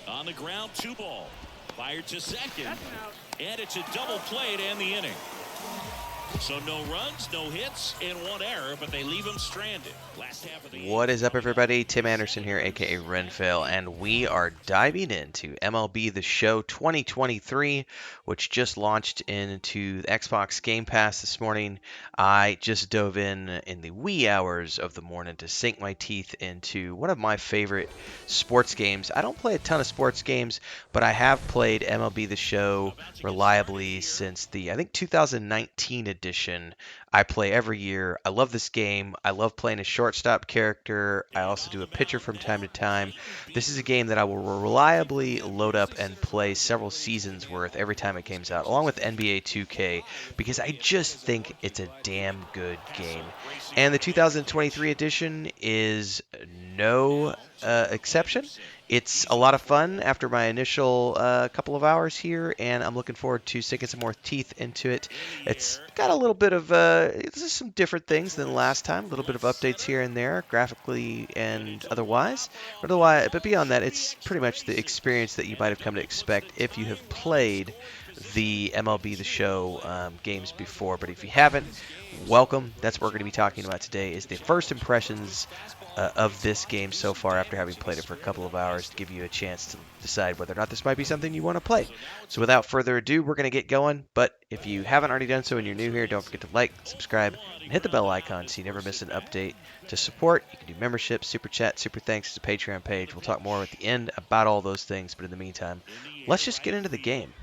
On the ground, 2 ball. Fired to second. And it's a double play to end the inning. So no runs, no hits, and 1 error, but they leave him stranded. Last half of the What is up, everybody? Tim Anderson here, aka Renfill, and we are diving into MLB The Show 2023, which just launched into the Xbox Game Pass this morning. I just dove in the wee hours of the morning to sink my teeth into one of my favorite sports games. I don't play a ton of sports games, but I have played MLB The Show reliably since the, I think, 2019 edition. I play every year. I love this game. I love playing a shortstop character. I also do a pitcher from time to time. This is a game that I will reliably load up and play several seasons worth every time it comes out, along with NBA 2K, because I just think it's a damn good game. And the 2023 edition is no exception. It's a lot of fun after my initial couple of hours here, and I'm looking forward to sinking some more teeth into it. It's got a little bit of it's just some different things than last time, a little bit of updates here and there, graphically and otherwise. But beyond that, it's pretty much the experience that you might have come to expect if you have played the MLB The Show games before. But if you haven't, welcome. That's what we're going to be talking about today, is the first impressions of this game so far after having played it for a couple of hours, to give you a chance to decide whether or not this might be something you want to play. So without further ado, we're going to get going. But if you haven't already done so and you're new here, don't forget to like, subscribe, and hit the bell icon so you never miss an update. To support, you can do membership, super chat, super thanks to the Patreon page. We'll talk more at the end about all those things, but in the meantime, let's just get into the game.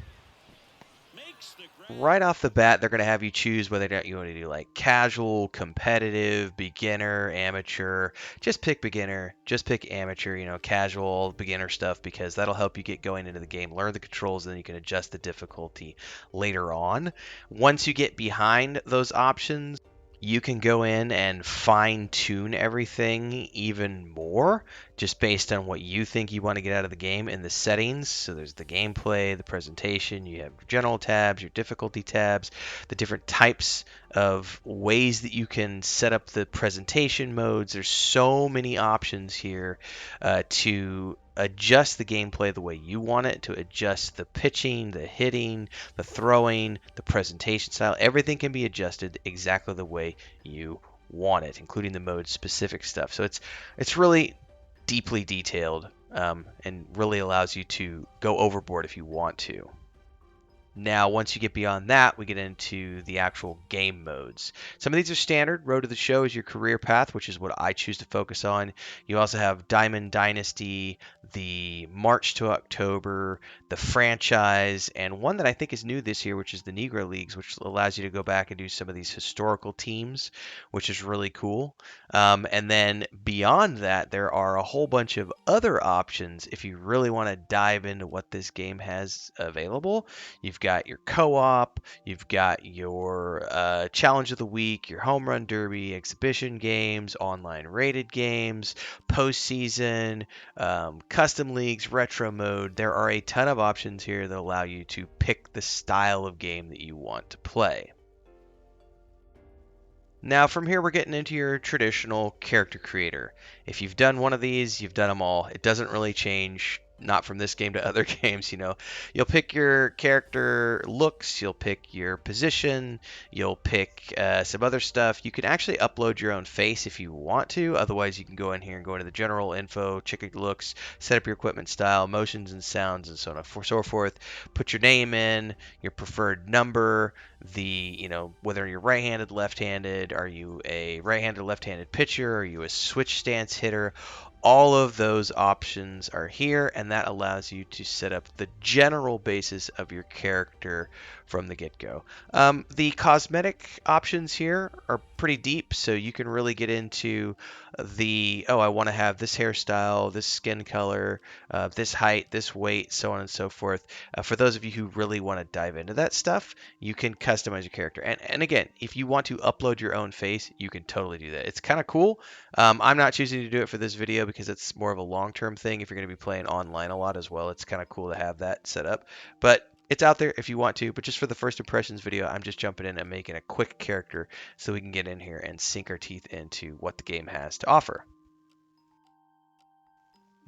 Right off the bat, they're going to have you choose whether or not you want to do like casual, competitive, beginner, amateur. Just pick beginner, just pick amateur, casual, beginner stuff, because that'll help you get going into the game, learn the controls, and then you can adjust the difficulty later on. Once you get behind those options, you can go in and fine-tune everything even more, just based on what you think you want to get out of the game in the settings. So there's the gameplay, the presentation, you have your general tabs, your difficulty tabs, the different types of ways that you can set up the presentation modes. There's so many options here to adjust the gameplay the way you want it, to adjust the pitching, the hitting, the throwing, the presentation style. Everything can be adjusted exactly the way you want it, including the mode specific stuff. So it's really deeply detailed, and really allows you to go overboard if you want to. Now, once you get beyond that, we get into the actual game modes. Some of these are standard. Road to the Show is your career path, which is what I choose to focus on. You also have Diamond Dynasty, the March to October, the franchise, and one that I think is new this year, which is the Negro Leagues, which allows you to go back and do some of these historical teams, which is really cool. And then beyond that, there are a whole bunch of other options if you really want to dive into what this game has available. You've got your co-op, you've got your challenge of the week, your home run derby, exhibition games, online rated games, postseason, custom leagues, retro mode. There are a ton of options here that allow you to pick the style of game that you want to play. Now from here, we're getting into your traditional character creator. If you've done one of these, you've done them all. It doesn't really change, not from this game to other games. You'll pick your character looks, you'll pick your position, you'll pick some other stuff. You can actually upload your own face if you want to. Otherwise, you can go in here and go into the general info, check your looks, set up your equipment style, motions and sounds, and so on and so forth. Put your name in, your preferred number, whether you're right-handed, left-handed, are you a right-handed or left-handed pitcher, are you a switch stance hitter. All of those options are here, and that allows you to set up the general basis of your character from the get-go. The cosmetic options here are pretty deep, so you can really get into I want to have this hairstyle, this skin color, this height, this weight, so on and so forth. For those of you who really want to dive into that stuff, you can customize your character. And again, if you want to upload your own face, you can totally do that. It's kind of cool. I'm not choosing to do it for this video because it's more of a long-term thing. If you're going to be playing online a lot as well, it's kind of cool to have that set up. But it's out there if you want to, but just for the first impressions video, I'm just jumping in and making a quick character so we can get in here and sink our teeth into what the game has to offer.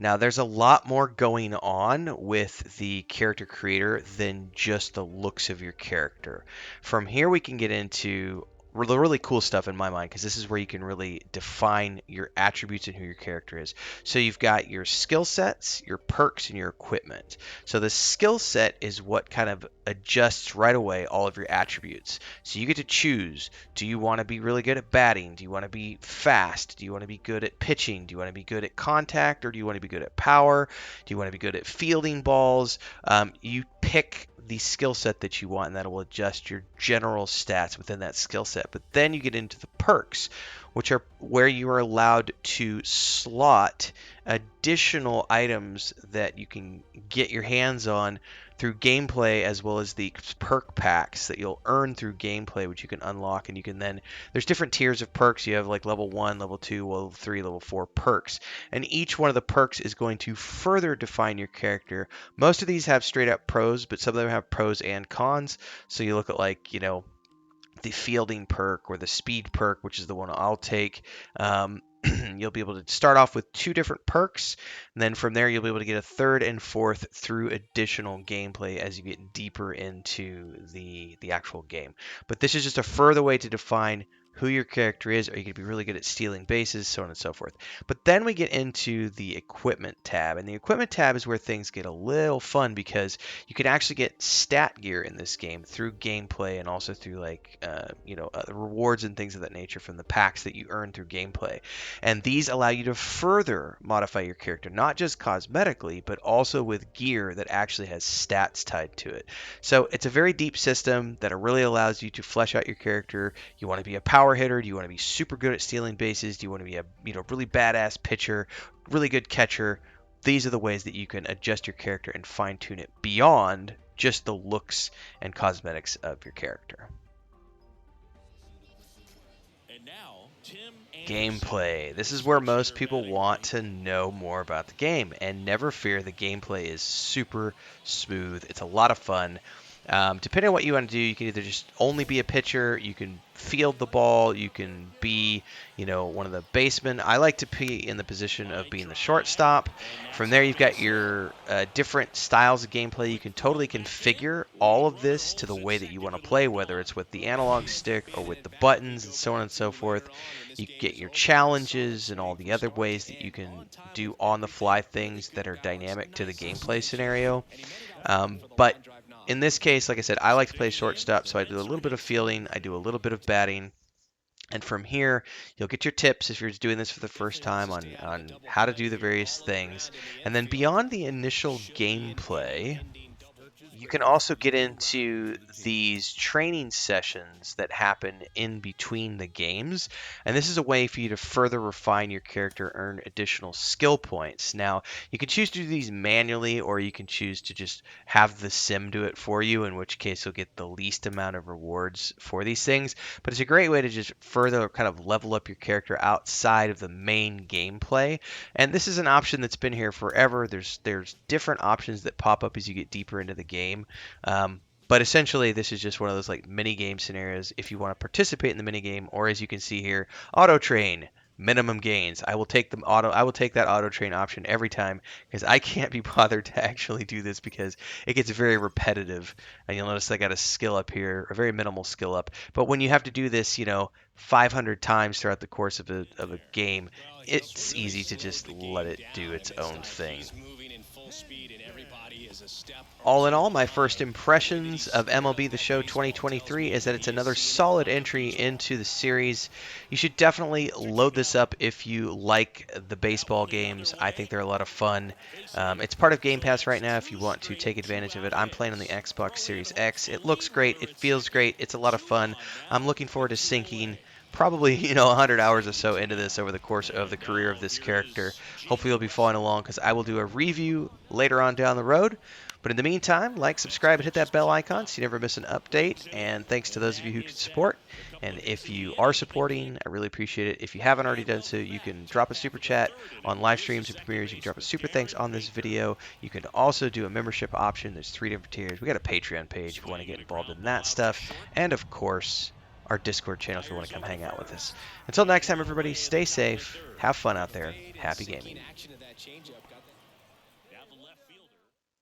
Now, there's a lot more going on with the character creator than just the looks of your character. From here, we can get into the really cool stuff in my mind because this is where you can really define your attributes and who your character is. So you've got your skill sets, your perks, and your equipment. So the skill set is what kind of adjusts right away all of your attributes. So you get to choose, do you want to be really good at batting? Do you want to be fast? Do you want to be good at pitching? Do you want to be good at contact, or do you want to be good at power? Do you want to be good at fielding balls? You pick the skill set that you want, and that will adjust your general stats within that skill set. But then you get into the perks, which are where you are allowed to slot additional items that you can get your hands on through gameplay, as well as the perk packs that you'll earn through gameplay, which you can unlock. And you can then, there's different tiers of perks. You have like level 1, level 2, level 3, level 4 perks, and each one of the perks is going to further define your character. Most of these have straight up pros, but some of them have pros and cons. So you look at, like, the fielding perk or the speed perk, which is the one I'll take. You'll be able to start off with 2 different perks, and then from there you'll be able to get a third and fourth through additional gameplay as you get deeper into the actual game. But this is just a further way to define who your character is. Are you going to be really good at stealing bases, so on and so forth. But then we get into the equipment tab, and the equipment tab is where things get a little fun because you can actually get stat gear in this game through gameplay, and also through rewards and things of that nature from the packs that you earn through gameplay. And these allow you to further modify your character, not just cosmetically, but also with gear that actually has stats tied to it. So it's a very deep system that really allows you to flesh out your character. You want to be a power hitter? Do you want to be super good at stealing bases? Do you want to be a really badass pitcher, really good catcher? These are the ways that you can adjust your character and fine tune it beyond just the looks and cosmetics of your character. And now, Tim Gameplay. This is where most people want to know more about the game, and never fear, the gameplay is super smooth. It's a lot of fun. Depending on what you want to do, you can either just only be a pitcher, you can field the ball, you can be, one of the basemen. I like to be in the position of being the shortstop. From there, you've got your different styles of gameplay. You can totally configure all of this to the way that you want to play, whether it's with the analog stick or with the buttons and so on and so forth. You get your challenges and all the other ways that you can do on-the-fly things that are dynamic to the gameplay scenario. But in this case, like I said, I like to play shortstop, so I do a little bit of fielding, I do a little bit of batting. And from here, you'll get your tips if you're doing this for the first time on how to do the various things. And then beyond the initial gameplay, you can also get into these training sessions that happen in between the games, and this is a way for you to further refine your character, earn additional skill points. Now, you can choose to do these manually, or you can choose to just have the sim do it for you, in which case you'll get the least amount of rewards for these things. But it's a great way to just further kind of level up your character outside of the main gameplay, and this is an option that's been here forever. There's different options that pop up as you get deeper into the game. But essentially, this is just one of those like mini game scenarios if you want to participate in the mini game, or as you can see here, auto train, minimum gains. I will take that auto train option every time because I can't be bothered to actually do this because it gets very repetitive. And you'll notice I got a skill up here, a very minimal skill up. But when you have to do this, 500 times throughout the course of a game, it's easy to just let it do its own thing. All in all, my first impressions of MLB The Show 2023 is that it's another solid entry into the series. You should definitely load this up if you like the baseball games. I think they're a lot of fun. It's part of Game Pass right now if you want to take advantage of it. I'm playing on the Xbox Series X. It looks great. It feels great. It's a lot of fun. I'm looking forward to sinking probably 100 hours or so into this over the course of the career of this character. Hopefully you'll be following along because I will do a review later on down the road. But in the meantime, like, subscribe, and hit that bell icon so you never miss an update. And thanks to those of you who can support. And if you are supporting, I really appreciate it. If you haven't already done so, you can drop a super chat on live streams and premieres. You can drop a super thanks on this video. You can also do a membership option. There's 3 different tiers. We got a Patreon page if you want to get involved in that stuff. And of course, our Discord channel if you want to come hang out with us. Until next time, everybody, stay safe, have fun out there, happy gaming. Down the left fielder.